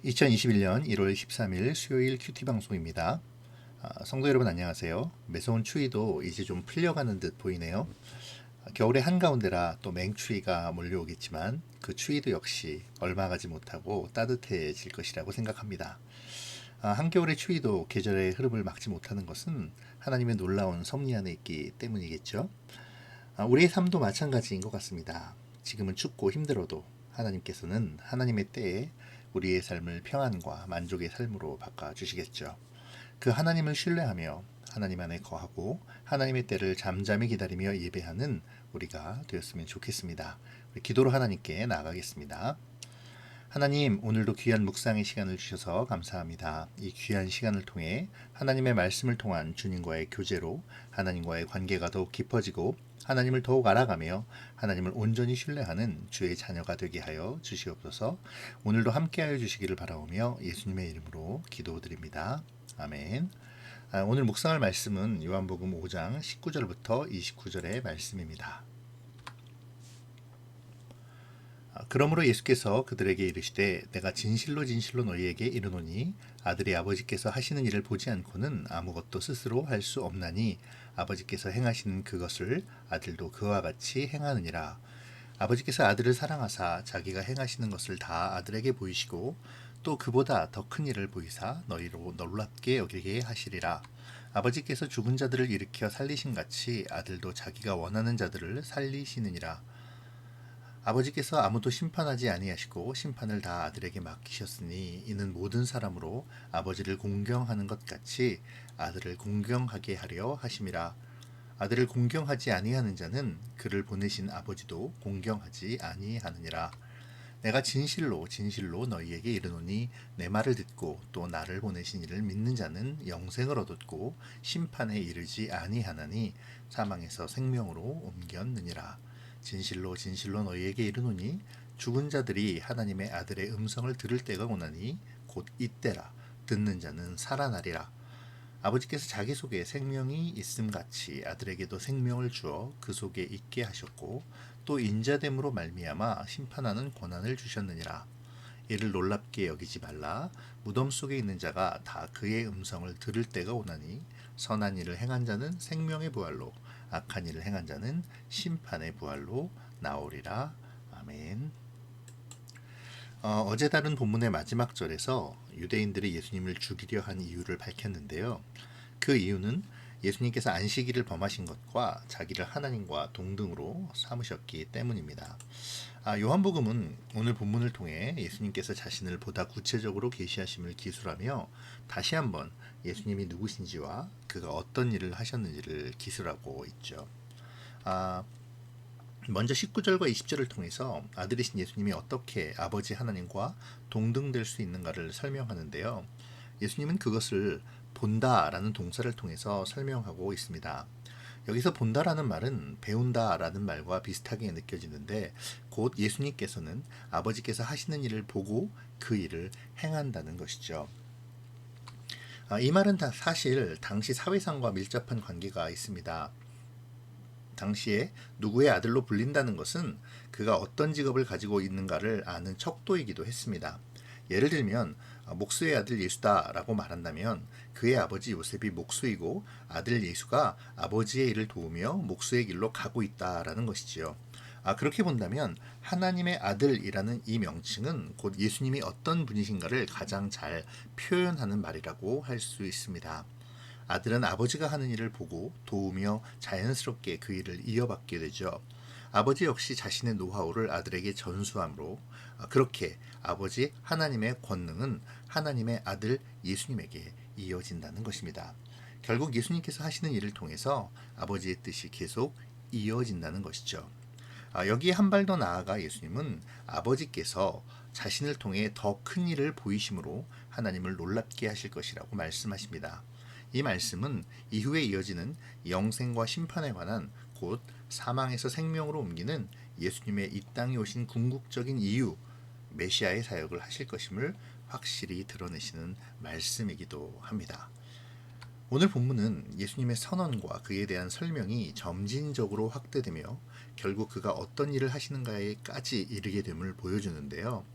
2021년 1월 13일 수요일 큐티 방송입니다. 성도 여러분 안녕하세요. 매서운 추위도 이제 좀 풀려가는 듯 보이네요. 겨울의 한가운데라 또 맹추위가 몰려오겠지만 그 추위도 역시 얼마 가지 못하고 따뜻해질 것이라고 생각합니다. 한겨울의 추위도 계절의 흐름을 막지 못하는 것은 하나님의 놀라운 섭리 안에 있기 때문이겠죠. 우리의 삶도 마찬가지인 것 같습니다. 지금은 춥고 힘들어도 하나님께서는 하나님의 때에 우리의 삶을 평안과 만족의 삶으로 바꿔주시겠죠. 그 하나님을 신뢰하며 하나님 안에 거하고 하나님의 때를 잠잠히 기다리며 예배하는 우리가 되었으면 좋겠습니다. 우리 기도로 하나님께 나아가겠습니다. 하나님, 오늘도 귀한 묵상의 시간을 주셔서 감사합니다. 이 귀한 시간을 통해 하나님의 말씀을 통한 주님과의 교제로 하나님과의 관계가 더욱 깊어지고 하나님을 더욱 알아가며 하나님을 온전히 신뢰하는 주의 자녀가 되게 하여 주시옵소서. 오늘도 함께하여 주시기를 바라오며 예수님의 이름으로 기도드립니다. 아멘. 오늘 묵상할 말씀은 요한복음 5장 19절부터 29절의 말씀입니다. 그러므로 예수께서 그들에게 이르시되 내가 진실로 진실로 너희에게 이르노니 아들이 아버지께서 하시는 일을 보지 않고는 아무것도 스스로 할 수 없나니 아버지께서 행하시는 그것을 아들도 그와 같이 행하느니라. 아버지께서 아들을 사랑하사 자기가 행하시는 것을 다 아들에게 보이시고 또 그보다 더 큰 일을 보이사 너희로 놀랍게 여기게 하시리라. 아버지께서 죽은 자들을 일으켜 살리신 같이 아들도 자기가 원하는 자들을 살리시느니라. 아버지께서 아무도 심판하지 아니하시고 심판을 다 아들에게 맡기셨으니 이는 모든 사람으로 아버지를 공경하는 것 같이 아들을 공경하게 하려 하심이라. 아들을 공경하지 아니하는 자는 그를 보내신 아버지도 공경하지 아니하느니라. 내가 진실로 진실로 너희에게 이르노니 내 말을 듣고 또 나를 보내신 이를 믿는 자는 영생을 얻었고 심판에 이르지 아니하나니 사망에서 생명으로 옮겼느니라. 진실로 진실로 너희에게 이르노니 죽은 자들이 하나님의 아들의 음성을 들을 때가 오나니 곧 이때라. 듣는 자는 살아나리라. 아버지께서 자기 속에 생명이 있음같이 아들에게도 생명을 주어 그 속에 있게 하셨고 또 인자됨으로 말미암아 심판하는 권한을 주셨느니라. 이를 놀랍게 여기지 말라. 무덤 속에 있는 자가 다 그의 음성을 들을 때가 오나니 선한 일을 행한 자는 생명의 부활로 악한 일을 행한 자는 심판의 부활로 나오리라. 아멘. 어제 다룬 본문의 마지막 절에서 유대인들이 예수님을 죽이려 한 이유를 밝혔는데요. 그 이유는 예수님께서 안식일을 범하신 것과 자기를 하나님과 동등으로 삼으셨기 때문입니다. 요한복음은 오늘 본문을 통해 예수님께서 자신을 보다 구체적으로 계시하심을 기술하며 다시 한번 예수님이 누구신지와 그가 어떤 일을 하셨는지를 기술하고 있죠. 먼저 19절과 20절을 통해서 아들이신 예수님이 어떻게 아버지 하나님과 동등될 수 있는가를 설명하는데요. 예수님은 그것을 본다라는 동사를 통해서 설명하고 있습니다. 여기서 본다라는 말은 배운다라는 말과 비슷하게 느껴지는데 곧 예수님께서는 아버지께서 하시는 일을 보고 그 일을 행한다는 것이죠. 이 말은 사실 당시 사회상과 밀접한 관계가 있습니다. 당시에 누구의 아들로 불린다는 것은 그가 어떤 직업을 가지고 있는가를 아는 척도이기도 했습니다. 예를 들면 목수의 아들 예수다라고 말한다면 그의 아버지 요셉이 목수이고 아들 예수가 아버지의 일을 도우며 목수의 길로 가고 있다라는 것이지요. 그렇게 본다면 하나님의 아들이라는 이 명칭은 곧 예수님이 어떤 분이신가를 가장 잘 표현하는 말이라고 할 수 있습니다. 아들은 아버지가 하는 일을 보고 도우며 자연스럽게 그 일을 이어받게 되죠. 아버지 역시 자신의 노하우를 아들에게 전수함으로 그렇게 아버지 하나님의 권능은 하나님의 아들 예수님에게 이어진다는 것입니다. 결국 예수님께서 하시는 일을 통해서 아버지의 뜻이 계속 이어진다는 것이죠. 여기에 한 발 더 나아가 예수님은 아버지께서 자신을 통해 더 큰 일을 보이심으로 하나님을 놀랍게 하실 것이라고 말씀하십니다. 이 말씀은 이후에 이어지는 영생과 심판에 관한 곧 사망에서 생명으로 옮기는 예수님의 이 땅에 오신 궁극적인 이유, 메시아의 사역을 하실 것임을 확실히 드러내시는 말씀이기도 합니다. 오늘 본문은 예수님의 선언과 그에 대한 설명이 점진적으로 확대되며 결국 그가 어떤 일을 하시는가에까지 이르게 됨을 보여주는데요.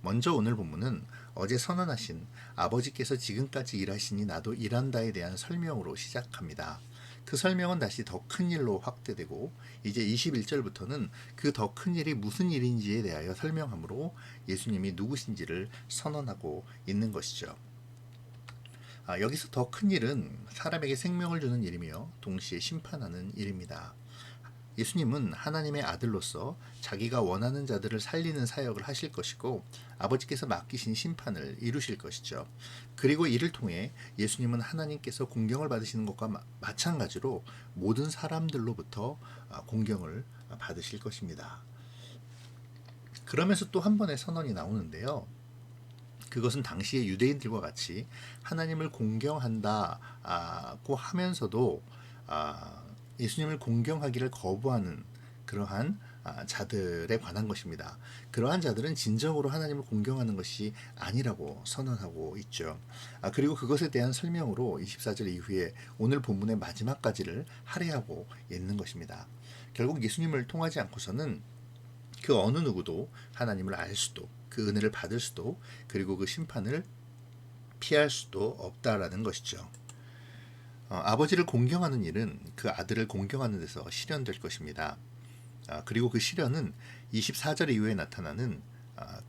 먼저 오늘 본문은 어제 선언하신 아버지께서 지금까지 일하시니 나도 일한다에 대한 설명으로 시작합니다. 그 설명은 다시 더 큰 일로 확대되고 이제 21절부터는 그 더 큰 일이 무슨 일인지에 대하여 설명하므로 예수님이 누구신지를 선언하고 있는 것이죠. 여기서 더 큰 일은 사람에게 생명을 주는 일이며 동시에 심판하는 일입니다. 예수님은 하나님의 아들로서 자기가 원하는 자들을 살리는 사역을 하실 것이고 아버지께서 맡기신 심판을 이루실 것이죠. 그리고 이를 통해 예수님은 하나님께서 공경을 받으시는 것과 마찬가지로 모든 사람들로부터 공경을 받으실 것입니다. 그러면서 또 한 번의 선언이 나오는데요. 그것은 당시의 유대인들과 같이 하나님을 공경한다고 하면서도 예수님을 공경하기를 거부하는 그러한 자들에 관한 것입니다. 그러한 자들은 진정으로 하나님을 공경하는 것이 아니라고 선언하고 있죠. 그리고 그것에 대한 설명으로 24절 이후에 오늘 본문의 마지막까지를 할애하고 있는 것입니다. 결국 예수님을 통하지 않고서는 그 어느 누구도 하나님을 알 수도 그 은혜를 받을 수도 그리고 그 심판을 피할 수도 없다라는 것이죠. 아버지를 공경하는 일은 그 아들을 공경하는 데서 실현될 것입니다. 그리고 그 실현은 24절 이후에 나타나는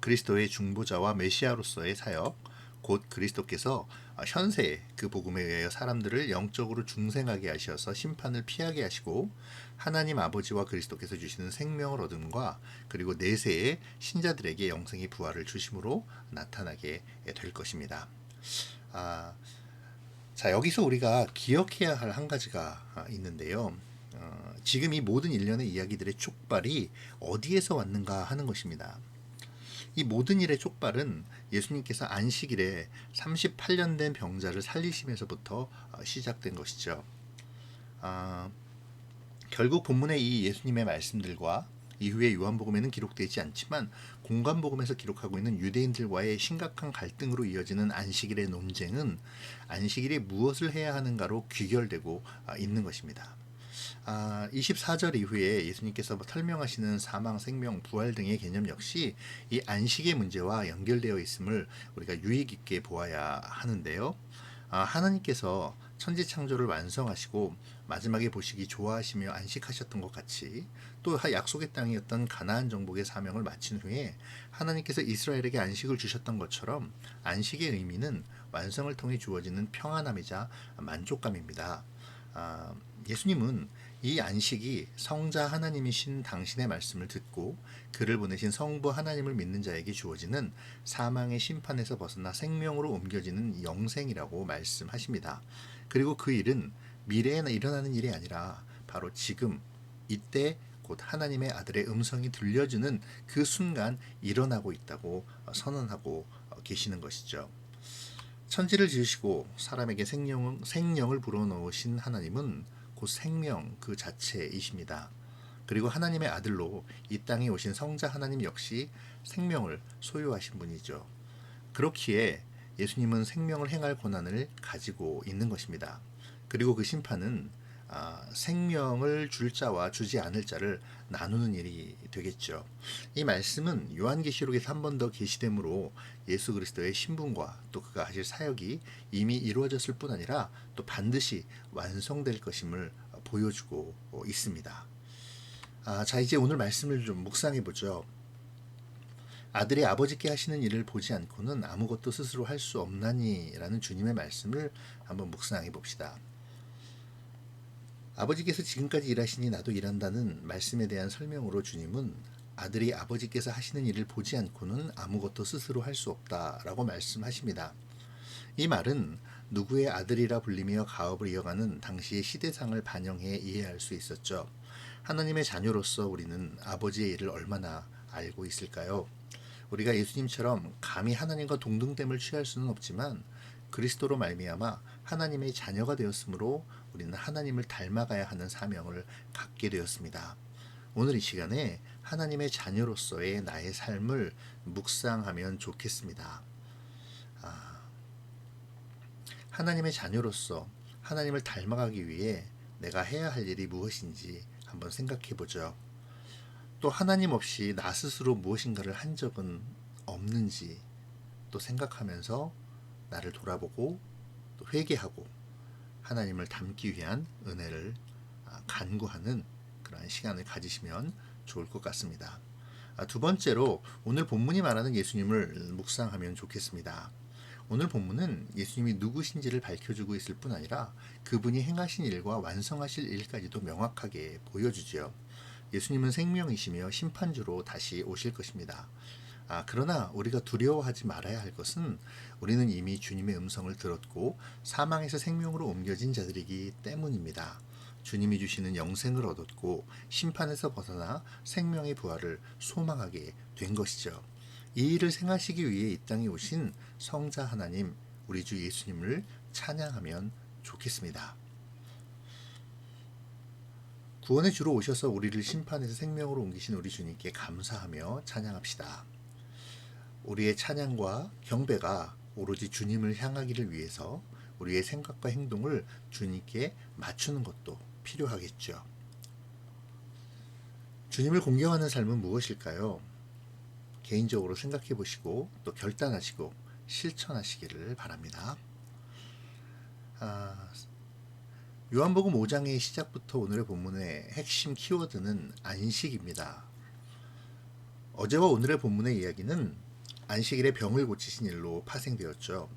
그리스도의 중보자와 메시아로서의 사역, 곧 그리스도께서 현세의 그 복음에 의하여 사람들을 영적으로 중생하게 하셔서 심판을 피하게 하시고 하나님 아버지와 그리스도께서 주시는 생명을 얻음과 그리고 내세의 신자들에게 영생의 부활을 주심으로 나타나게 될 것입니다. 자, 여기서 우리가 기억해야 할 한 가지가 있는데요. 지금 이 모든 일련의 이야기들의 촉발이 어디에서 왔는가 하는 것입니다. 이 모든 일의 촉발은 예수님께서 안식일에 38년 된 병자를 살리시면서부터 시작된 것이죠. 결국 본문의 이 예수님의 말씀들과 이후에 요한복음에는 기록되지 않지만 공관복음에서 기록하고 있는 유대인들과의 심각한 갈등으로 이어지는 안식일의 논쟁은 안식일이 무엇을 해야 하는가로 귀결되고 있는 것입니다. 24절 이후에 예수님께서 설명하시는 사망, 생명, 부활 등의 개념 역시 이 안식의 문제와 연결되어 있음을 우리가 유의 깊게 보아야 하는데요. 하나님께서 천지 창조를 완성하시고 마지막에 보시기 좋아하시며 안식하셨던 것 같이 또 약속의 땅이었던 가나안 정복의 사명을 마친 후에 하나님께서 이스라엘에게 안식을 주셨던 것처럼 안식의 의미는 완성을 통해 주어지는 평안함이자 만족감입니다. 예수님은 이 안식이 성자 하나님이신 당신의 말씀을 듣고 그를 보내신 성부 하나님을 믿는 자에게 주어지는 사망의 심판에서 벗어나 생명으로 옮겨지는 영생이라고 말씀하십니다. 그리고 그 일은 미래에 일어나는 일이 아니라 바로 지금 이때 곧 하나님의 아들의 음성이 들려주는 그 순간 일어나고 있다고 선언하고 계시는 것이죠. 천지를 지으시고 사람에게 생명을 불어넣으신 하나님은 곧 생명 그 자체이십니다. 그리고 하나님의 아들로 이 땅에 오신 성자 하나님 역시 생명을 소유하신 분이죠. 그렇기에 예수님은 생명을 행할 권한을 가지고 있는 것입니다. 그리고 그 심판은 생명을 줄 자와 주지 않을 자를 나누는 일이 되겠죠. 이 말씀은 요한계시록에서 한 번 더 계시되므로 예수 그리스도의 신분과 또 그가 하실 사역이 이미 이루어졌을 뿐 아니라 또 반드시 완성될 것임을 보여주고 있습니다. 자, 이제 오늘 말씀을 좀 묵상해 보죠. 아들이 아버지께 하시는 일을 보지 않고는 아무것도 스스로 할 수 없나니라는 주님의 말씀을 한번 묵상해 봅시다. 아버지께서 지금까지 일하시니 나도 일한다는 말씀에 대한 설명으로 주님은 아들이 아버지께서 하시는 일을 보지 않고는 아무것도 스스로 할 수 없다라고 말씀하십니다. 이 말은 누구의 아들이라 불리며 가업을 이어가는 당시의 시대상을 반영해 이해할 수 있었죠. 하나님의 자녀로서 우리는 아버지의 일을 얼마나 알고 있을까요? 우리가 예수님처럼 감히 하나님과 동등됨을 취할 수는 없지만 그리스도로 말미암아 하나님의 자녀가 되었으므로 우리는 하나님을 닮아가야 하는 사명을 갖게 되었습니다. 오늘 이 시간에 하나님의 자녀로서의 나의 삶을 묵상하면 좋겠습니다. 하나님의 자녀로서 하나님을 닮아가기 위해 내가 해야 할 일이 무엇인지 한번 생각해 보죠. 또 하나님 없이 나 스스로 무엇인가를 한 적은 없는지, 또 생각하면서 나를 돌아보고 또 회개하고 하나님을 닮기 위한 은혜를 간구하는 그러한 시간을 가지시면 좋을 것 같습니다. 두 번째로 오늘 본문이 말하는 예수님을 묵상하면 좋겠습니다. 오늘 본문은 예수님이 누구신지를 밝혀주고 있을 뿐 아니라 그분이 행하신 일과 완성하실 일까지도 명확하게 보여주지요. 예수님은 생명이시며 심판주로 다시 오실 것입니다. 그러나 우리가 두려워하지 말아야 할 것은 우리는 이미 주님의 음성을 들었고 사망에서 생명으로 옮겨진 자들이기 때문입니다. 주님이 주시는 영생을 얻었고 심판에서 벗어나 생명의 부활을 소망하게 된 것이죠. 이 일을 행하시기 위해 이 땅에 오신 성자 하나님, 우리 주 예수님을 찬양하면 좋겠습니다. 구원의 주로 오셔서 우리를 심판에서 생명으로 옮기신 우리 주님께 감사하며 찬양합시다. 우리의 찬양과 경배가 오로지 주님을 향하기를 위해서 우리의 생각과 행동을 주님께 맞추는 것도 필요하겠죠. 주님을 공경하는 삶은 무엇일까요? 개인적으로 생각해 보시고 또 결단하시고 실천하시기를 바랍니다. 요한복음 5장의 시작부터 오늘의 본문의 핵심 키워드는 안식입니다. 어제와 오늘의 본문의 이야기는 안식일에 병을 고치신 일로 파생되었죠.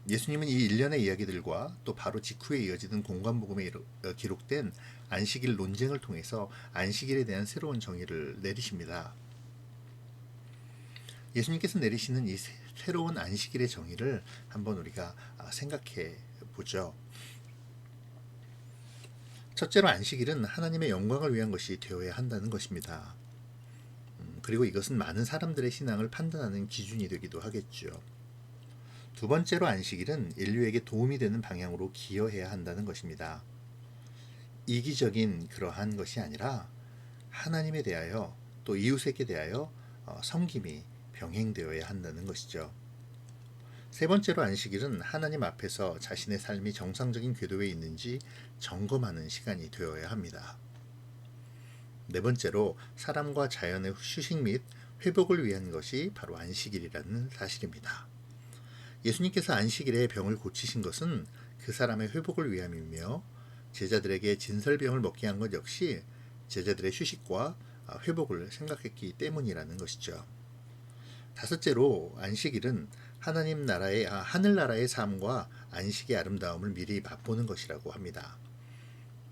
예수님은 이 일련의 이야기들과 또 바로 직후에 이어지는 공관복음에 기록된 안식일 논쟁을 통해서 안식일에 대한 새로운 정의를 내리십니다. 예수님께서 내리시는 이 새로운 안식일의 정의를 한번 우리가 생각해 보죠. 첫째로 안식일은 하나님의 영광을 위한 것이 되어야 한다는 것입니다. 그리고 이것은 많은 사람들의 신앙을 판단하는 기준이 되기도 하겠죠. 두 번째로 안식일은 인류에게 도움이 되는 방향으로 기여해야 한다는 것입니다. 이기적인 그러한 것이 아니라 하나님에 대하여 또 이웃에게 대하여 섬김이 병행되어야 한다는 것이죠. 세 번째로 안식일은 하나님 앞에서 자신의 삶이 정상적인 궤도에 있는지 점검하는 시간이 되어야 합니다. 네 번째로 사람과 자연의 휴식 및 회복을 위한 것이 바로 안식일이라는 사실입니다. 예수님께서 안식일에 병을 고치신 것은 그 사람의 회복을 위함이며 제자들에게 진설병을 먹게 한 것 역시 제자들의 휴식과 회복을 생각했기 때문이라는 것이죠. 다섯째로 안식일은 하늘나라의 삶과 안식의 아름다움을 미리 맛보는 것이라고 합니다.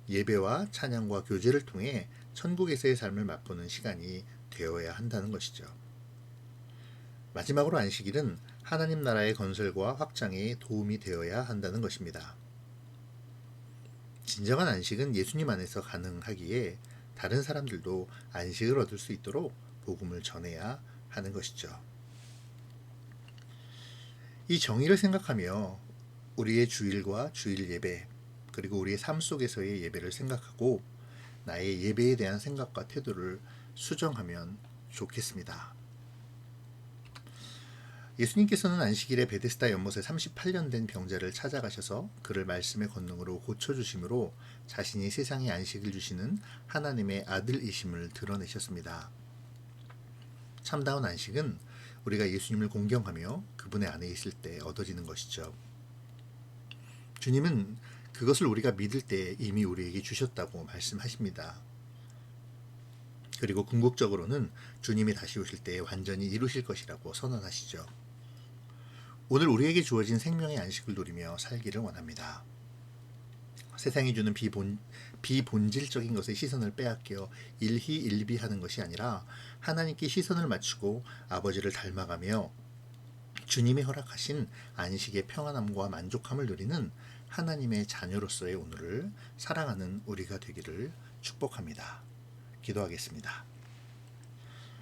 예배와 찬양과 교제를 통해 천국에서의 삶을 맛보는 시간이 되어야 한다는 것이죠. 마지막으로 안식일은 하나님 나라의 건설과 확장에 도움이 되어야 한다는 것입니다. 진정한 안식은 예수님 안에서 가능하기에 다른 사람들도 안식을 얻을 수 있도록 복음을 전해야 하는 것이죠. 이 정의를 생각하며 우리의 주일과 주일 예배 그리고 우리의 삶 속에서의 예배를 생각하고 나의 예배에 대한 생각과 태도를 수정하면 좋겠습니다. 예수님께서는 안식일에 베데스다 연못에 38년 된 병자를 찾아가셔서 그를 말씀의 권능으로 고쳐주심으로 자신이 세상에 안식을 주시는 하나님의 아들이심을 드러내셨습니다. 참다운 안식은 우리가 예수님을 공경하며 그분의 안에 있을 때 얻어지는 것이죠. 주님은 그것을 우리가 믿을 때 이미 우리에게 주셨다고 말씀하십니다. 그리고 궁극적으로는 주님이 다시 오실 때 완전히 이루실 것이라고 선언하시죠. 오늘 우리에게 주어진 생명의 안식을 누리며 살기를 원합니다. 세상이 주는 비본질적인 것에 시선을 빼앗겨 일희일비하는 것이 아니라 하나님께 시선을 맞추고 아버지를 닮아가며 주님이 허락하신 안식의 평안함과 만족함을 누리는 하나님의 자녀로서의 오늘을 사랑하는 우리가 되기를 축복합니다. 기도하겠습니다.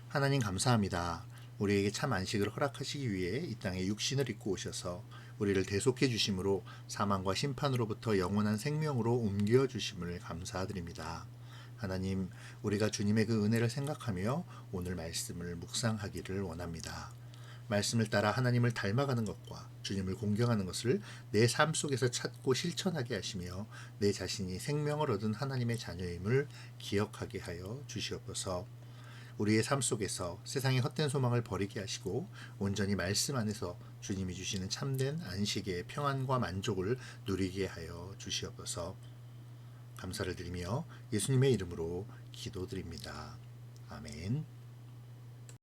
하나님 감사합니다. 우리에게 참 안식을 허락하시기 위해 이 땅에 육신을 입고 오셔서 우리를 대속해 주심으로 사망과 심판으로부터 영원한 생명으로 옮겨 주심을 감사드립니다. 하나님, 우리가 주님의 그 은혜를 생각하며 오늘 말씀을 묵상하기를 원합니다. 말씀을 따라 하나님을 닮아가는 것과 주님을 공경하는 것을 내 삶 속에서 찾고 실천하게 하시며 내 자신이 생명을 얻은 하나님의 자녀임을 기억하게 하여 주시옵소서. 우리의 삶 속에서 세상의 헛된 소망을 버리게 하시고 온전히 말씀 안에서 주님이 주시는 참된 안식의 평안과 만족을 누리게 하여 주시옵소서. 감사를 드리며 예수님의 이름으로 기도드립니다. 아멘.